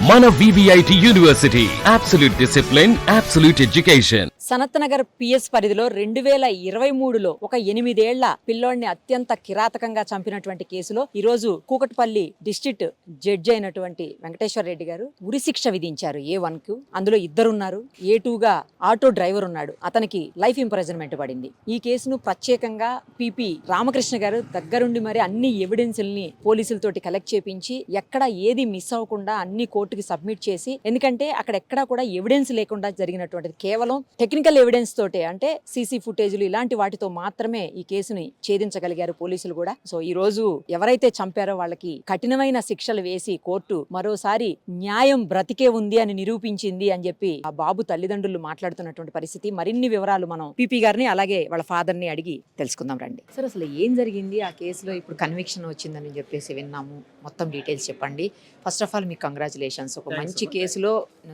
మన VVIT university absolute discipline, absolute education. Sanath Nagar PS పరిధిలో 2023లో ఒక 8 ఏళ్ల పిల్లోడిని అత్యంత కిరాతకంగా చంపినటువంటి కేసులో ఈ రోజు కూకట్పల్లి డిస్ట్రిక్ట్ జడ్జి అయినటువంటి వెంకటేశ్వర రెడ్డి గారు ఉరిశిక్ష విధించారు A1 కు. అందులో ఇద్దరున్నారు. A2 గా ఆటో డ్రైవర్ ఉన్నాడు. అతనికి లైఫ్ ఇంప్రిజన్మెంట్ పడింది. ఈ కేసును ప్రత్యేకంగా పిపి రామకృష్ణ గారు దగ్గరుండి మరి అన్ని ఎవిడెన్స్ల్ని పోలీసులతోటి కలెక్ట్ చేపించి ఎక్కడ ఏది మిస్ అవ్వకుండా అన్ని కోర్టుకి సబ్మిట్ చేసి, ఎందుకంటే అక్కడ ఎక్కడా కూడా ఎవిడెన్స్ లేకుండా జరిగినటువంటిది, కేవలం టెక్నికల్ ఎవిడెన్స్ తోటే, అంటే సీసీ ఫుటేజ్లు ఇలాంటి వాటితో మాత్రమే ఈ కేసుని ఛేదించగలిగారు పోలీసులు కూడా. సో ఈ రోజు ఎవరైతే చంపారో వాళ్ళకి కఠినమైన శిక్షలు వేసి కోర్టు మరోసారి న్యాయం బ్రతికే ఉంది అని నిరూపించింది అని చెప్పి ఆ బాబు తల్లిదండ్రులు మాట్లాడుతున్నటువంటి పరిస్థితి. మరిన్ని వివరాలు మనం పిపి గారిని అలాగే వాళ్ళ ఫాదర్ ని అడిగి తెలుసుకుందాం రండి. సార్, అసలు ఏం జరిగింది ఆ కేసులో? ఇప్పుడు కన్విక్షన్ వచ్చిందని చెప్పేసి విన్నాము, మొత్తం డీటెయిల్స్ చెప్పండి. ఫస్ట్ ఆఫ్ ఆల్ మీకు కంగ్రాచులేషన్స్. ఒక మంచి కేసులో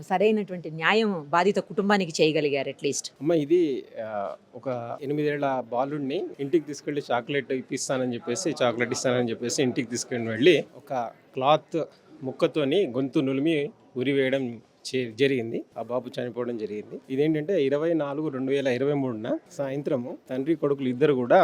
సరైనటువంటి న్యాయం బాధిత కుటుంబానికి చేయగలిగారు అట్లీస్ట్. అమ్మ, ఇది ఒక 8 ఏళ్ల బాలుడిని ఇంటికి తీసుకెళ్లి చాక్లెట్ ఇప్పిస్తానని చెప్పేసి, చాక్లెట్ ఇస్తానని చెప్పేసి ఇంటికి తీసుకెళ్ళి వెళ్ళి ఒక క్లాత్ ముక్కతోని గొంతు నులిమి ఉరి వేయడం జరిగింది. ఆ బాబు చనిపోవడం జరిగింది. ఇదేంటంటే 24/2023 సాయంత్రము తండ్రి కొడుకులు ఇద్దరు కూడా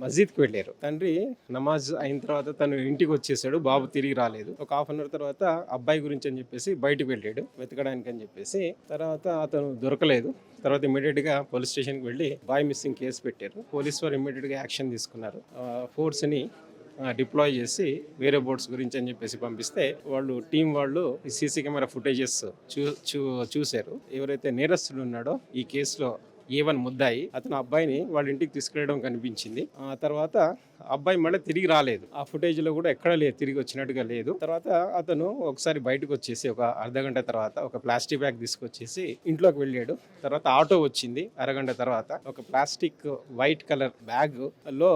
మస్జిద్కి వెళ్ళారు. తండ్రి నమాజ్ అయిన తర్వాత తను ఇంటికి వచ్చేసాడు. బాబు తిరిగి రాలేదు. ఒక హాఫ్ అన్ అవర్ తర్వాత అబ్బాయి గురించి అని చెప్పేసి బయటకు వెళ్ళాడు వెతకడానికి అని చెప్పేసి. తర్వాత అతను దొరకలేదు. తర్వాత ఇమీడియట్ గా పోలీస్ స్టేషన్కి వెళ్ళి బాయ్ మిస్సింగ్ కేసు పెట్టారు. పోలీస్ వారు ఇమీడియట్ గా యాక్షన్ తీసుకున్నారు. ఫోర్స్ ని డిప్లాయ్ చేసి వేరే బోట్స్ గురించి అని చెప్పేసి పంపిస్తే టీం వాళ్ళు సీసీ కెమెరా ఫుటేజెస్ చూశారు. ఎవరైతే నేరస్తుడు ఉన్నాడో ఈ కేసులో A1 ముద్దాయి, అతను అబ్బాయిని వాళ్ళ ఇంటికి తీసుకెళ్ళడం కనిపించింది. ఆ తర్వాత అబ్బాయి మళ్ళీ తిరిగి రాలేదు. ఆ ఫుటేజ్ లో కూడా ఎక్కడ లేదు, తిరిగి వచ్చినట్టుగా లేదు. తర్వాత అతను ఒకసారి బయటకు వచ్చేసి ఒక అర్ధగంట తర్వాత ఒక ప్లాస్టిక్ బ్యాగ్ తీసుకొచ్చేసి ఇంట్లోకి వెళ్ళాడు. తర్వాత ఆటో వచ్చింది. అరగంట తర్వాత ఒక ప్లాస్టిక్ వైట్ కలర్ బ్యాగ్ లో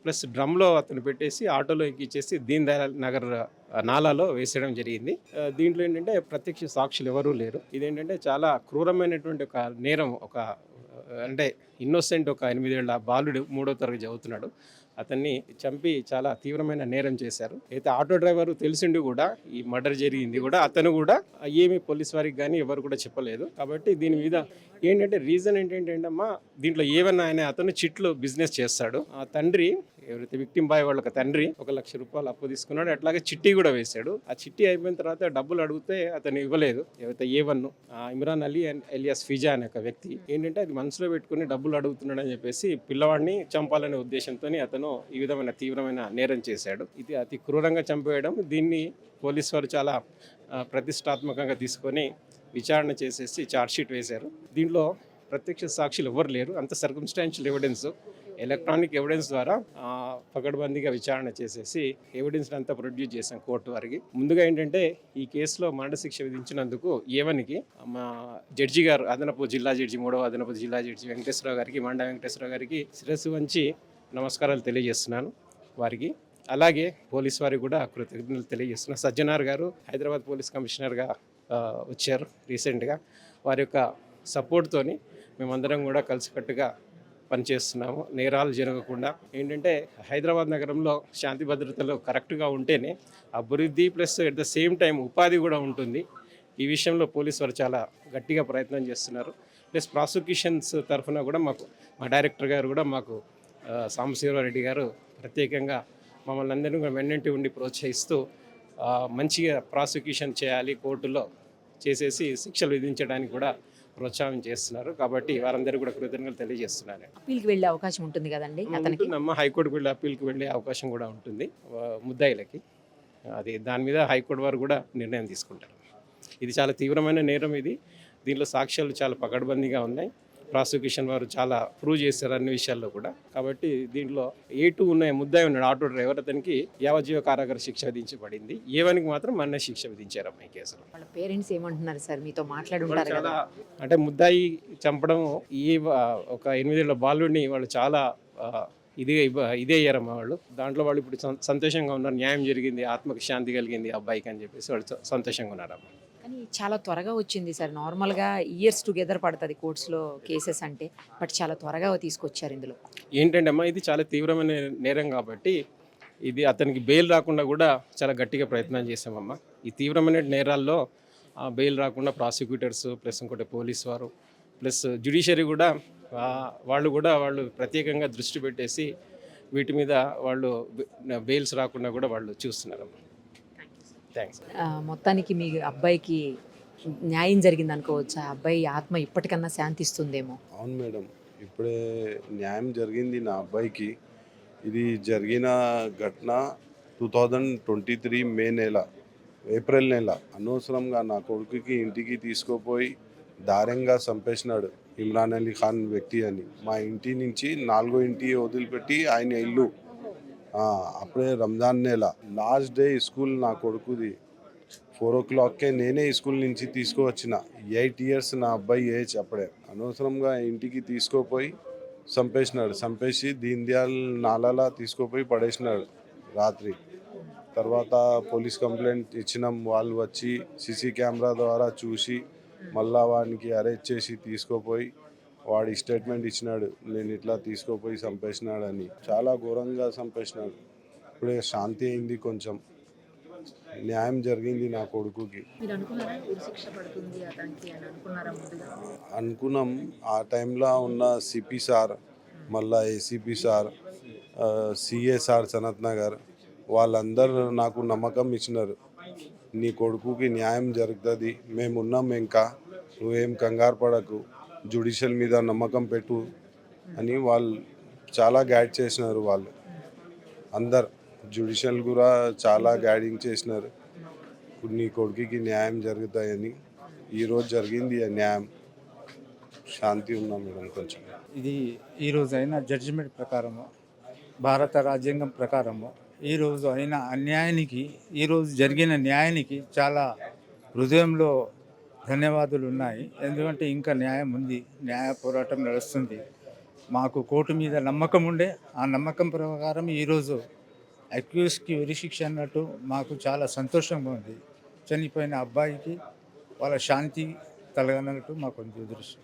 ప్లస్ డ్రమ్లో అతను పెట్టేసి ఆటోలో ఎక్కిచ్చేసి దీన్ దయాళ్ నగర్ నాలాలో వేసేయడం జరిగింది. దీంట్లో ఏంటంటే ప్రత్యక్ష సాక్షులు ఎవరూ లేరు. ఇదేంటంటే చాలా క్రూరమైనటువంటి ఒక నేరం. అంటే ఇన్నోసెంట్ ఒక 8 ఏళ్ల బాలుడు 3వ తరగతి చదువుతున్నాడు. అతన్ని చంపి చాలా తీవ్రమైన నేరం చేశారు. అయితే ఆటో డ్రైవర్ తెలిసిండి కూడా ఈ మర్డర్ జరిగింది కూడా అతను కూడా ఏమి పోలీస్ వారికి కానీ ఎవరు కూడా చెప్పలేదు. కాబట్టి దీని మీద ఏంటంటే రీజన్ ఏంటంటే అమ్మా, దీంట్లో ఏమన్నా ఆయన అతను చిట్లు బిజినెస్ చేస్తాడు. ఆ తండ్రి ఎవరైతే విక్టిమ్ బాయ్ వాళ్ళ తండ్రి 1 లక్ష రూపాయలు అప్పు తీసుకున్నాడు. అట్లాగే చిట్టి కూడా వేశాడు. ఆ చిట్టి అయిపోయిన తర్వాత డబ్బులు అడిగితే అతను ఇవ్వలేదు. ఎవరైతే A1 Imran Ali and alias Fiza అనే ఒక వ్యక్తి ఏంటంటే అది మనసులో పెట్టుకుని డబ్బులు అడుగుతున్నాడు అని చెప్పేసి పిల్లవాడిని చంపాలనే ఉద్దేశంతో అతను ఈ విధమైన తీవ్రమైన నేరం చేశాడు. ఇది అతి క్రూరంగా చంపేయడం. దీన్ని పోలీసు వారు చాలా ప్రతిష్టాత్మకంగా తీసుకొని విచారణ చేసేసి ఛార్జ్షీట్ వేశారు. దీంట్లో ప్రత్యక్ష సాక్షులు ఎవరు లేరు. అంత సర్కమ్స్టాన్షియల్ ఎవిడెన్స్, ఎలక్ట్రానిక్ ఎవిడెన్స్ ద్వారా పకడ్బందీగా విచారణ చేసేసి ఎవిడెన్స్ అంతా ప్రొడ్యూస్ చేశాం కోర్టు వారికి. ముందుగా ఏంటంటే ఈ కేసులో మరణశిక్ష విధించినందుకు A1కి మా జడ్జి గారు, అదనపు జిల్లా జడ్జి, 3వ అదనపు జిల్లా జడ్జి వెంకటేశ్వరరావు గారికి, మండ వెంకటేశ్వరరావు గారికి శిరస్సు వంచి నమస్కారాలు తెలియజేస్తున్నాను వారికి. అలాగే పోలీస్ వారికి కూడా కృతజ్ఞతలు తెలియజేస్తున్నాను. సజ్జనార్ గారు హైదరాబాద్ పోలీస్ కమిషనర్గా వచ్చారు రీసెంట్గా. వారి యొక్క సపోర్ట్తోని మేమందరం కూడా కలిసికట్టుగా పనిచేస్తున్నాము. నేరాలు జరగకుండా ఏంటంటే హైదరాబాద్ నగరంలో శాంతి భద్రతలు కరెక్ట్గా ఉంటేనే అభివృద్ధి plus at the same time ఉపాధి కూడా ఉంటుంది. ఈ విషయంలో పోలీసు వారు చాలా గట్టిగా ప్రయత్నం చేస్తున్నారు. ప్లస్ ప్రాసిక్యూషన్స్ తరఫున కూడా మా డైరెక్టర్ గారు కూడా మాకు సాంబశివరారెడ్డి గారు ప్రత్యేకంగా మమ్మల్ని అందరినీ కూడా వెన్నంటి ఉండి ప్రోత్సహిస్తూ మంచిగా ప్రాసిక్యూషన్ చేయాలి, కోర్టులో చేసేసి శిక్షలు విధించడానికి కూడా ప్రోత్సాహం చేస్తున్నారు. కాబట్టి వారందరూ కూడా కృతజ్ఞతలు తెలియజేస్తున్నారు. అప్పీల్కి వెళ్ళే అవకాశం ఉంటుంది కదండి అతనికి? హైకోర్టుకు వెళ్ళి అప్పీల్కి వెళ్ళే అవకాశం కూడా ఉంటుంది ముద్దాయిలకి. అది దాని మీద హైకోర్టు వారు కూడా నిర్ణయం తీసుకుంటారు. ఇది చాలా తీవ్రమైన నేరం. దీనిలో సాక్ష్యాలు చాలా పకడ్బందీగా ఉన్నాయి. ప్రాసిక్యూషన్ వారు చాలా ప్రూవ్ చేశారు అన్ని విషయాల్లో కూడా. కాబట్టి దీంట్లో A2 ముద్దాయి ఉన్నాడు ఆటో డ్రైవర్, అతనికి యావజ్జీవ కారాగార శిక్ష విధించబడింది. A1కి మాత్రం మరణ శిక్ష విధించారు ఈ కేసులో. వాళ్ళ పేరెంట్స్ ఏమంటున్నారు సార్? మీతో మాట్లాడుంటారు కదా. అంటే ముద్దాయి చంపడం ఒక 8 ఏళ్ల బాలుడిని వాళ్ళు చాలా ఇదే అయ్యారమ్మా వాళ్ళు. దాంట్లో వాళ్ళు ఇప్పుడు సంతోషంగా ఉన్నారు. న్యాయం జరిగింది, ఆత్మకి శాంతి కలిగింది అబ్బాయికి అని చెప్పేసి వాళ్ళు సంతోషంగా ఉన్నారమ్మా. కానీ చాలా త్వరగా వచ్చింది సార్. నార్మల్గా ఇయర్స్ టుగెదర్ పడుతుంది కోర్ట్స్లో కేసెస్ అంటే, బట్ చాలా త్వరగా తీసుకొచ్చారు ఇందులో. ఏంటంటే అమ్మా, ఇది చాలా తీవ్రమైన నేరం కాబట్టి ఇది అతనికి బెయిల్ రాకుండా కూడా చాలా గట్టిగా ప్రయత్నం చేసామమ్మా. ఈ తీవ్రమైన నేరాల్లో బెయిల్ రాకుండా ప్రాసిక్యూటర్స్ ప్లస్ ఇంకోటి పోలీస్ వారు ప్లస్ జ్యుడిషియరీ కూడా వాళ్ళు ప్రత్యేకంగా దృష్టి పెట్టేసి వీటి మీద వాళ్ళు బెయిల్స్ రాకుండా కూడా వాళ్ళు చూస్తున్నారు. థ్యాంక్స్. మొత్తానికి మీ అబ్బాయికి న్యాయం జరిగింది అనుకోవచ్చా? అబ్బాయి ఆత్మ ఇప్పటికన్నా శాంతిస్తుందేమో. అవును మేడం, ఇప్పుడే న్యాయం జరిగింది నా అబ్బాయికి. ఇది జరిగిన ఘటన 2023 మే నెల, ఏప్రిల్ నెల. అనవసరంగా నా కొడుకుకి ఇంటికి తీసుకుపోయి దారుణంగా చంపేసినాడు ఇమ్రాన్ అలీ ఖాన్ వ్యక్తి అని. మా ఇంటి నుంచి 4వ ఇంటి వదిలిపెట్టి ఆయన ఇల్లు. అప్పుడే రంజాన్ నెల లాస్ట్ డే స్కూల్ నా కొడుకుది. 4 o'clockకే నేనే స్కూల్ నుంచి తీసుకువచ్చిన. 8 years నా అబ్బాయి ఏజ్ అప్పుడే. అనవసరంగా ఇంటికి తీసుకుపోయి చంపేసినాడు. చంపేసి దీన్ దయాల్ నాలాలా తీసుకుపోయి పడేసినాడు రాత్రి. తర్వాత పోలీస్ కంప్లైంట్ ఇచ్చినాం. వాళ్ళు వచ్చి సీసీ కెమెరా ద్వారా చూసి మళ్ళా వాడికి అరెస్ట్ చేసి తీసుకుపోయి వాడి స్టేట్మెంట్ ఇచ్చినాడు, నేను ఇట్లా తీసుకుపోయి చంపేసినాడని. చాలా ఘోరంగా చంపేసినాడు. ఇప్పుడే శాంతి అయింది, కొంచెం న్యాయం జరిగింది నా కొడుకుకి. అనుకున్నాం. ఆ టైంలో ఉన్న సిపి సార్, మళ్ళా ACP sir, CA sir Sanath Nagar, వాళ్ళందరూ నాకు నమ్మకం ఇచ్చినారు. నీ కొడుకుకి న్యాయం జరుగుతుంది, మేమున్నాం, ఇంకా నువ్వేం కంగారు పడకు, జ్యుడిషియల్ మీద నమ్మకం పెట్టు అని వాళ్ళు చాలా గైడ్ చేసినారు. వాళ్ళు అందరు జ్యుడిషియల్ కూడా చాలా గైడింగ్ చేసినారు. నీ కొడుకుకి న్యాయం జరుగుతాయని. ఈరోజు జరిగింది ఆ న్యాయం. శాంతి ఉన్నాం మేడం కొంచెం. ఇది ఈరోజు అయిన జడ్జిమెంట్ ప్రకారము, భారత రాజ్యాంగం ప్రకారము ఈరోజు అయిన అన్యాయానికి, ఈరోజు జరిగిన న్యాయానికి చాలా హృదయంలో ధన్యవాదాలు ఉన్నాయి. ఎందుకంటే ఇంకా న్యాయం ఉంది, న్యాయ పోరాటం నడుస్తుంది. మాకు కోర్టు మీద నమ్మకం ఉండే, ఆ నమ్మకం ప్రకారం ఈరోజు అక్యూజ్కి ఉరిశిక్ష అన్నట్టు మాకు చాలా సంతోషంగా ఉంది. చనిపోయిన అబ్బాయికి వాళ్ళ శాంతి కలగనట్టు మాకు దృష్టి.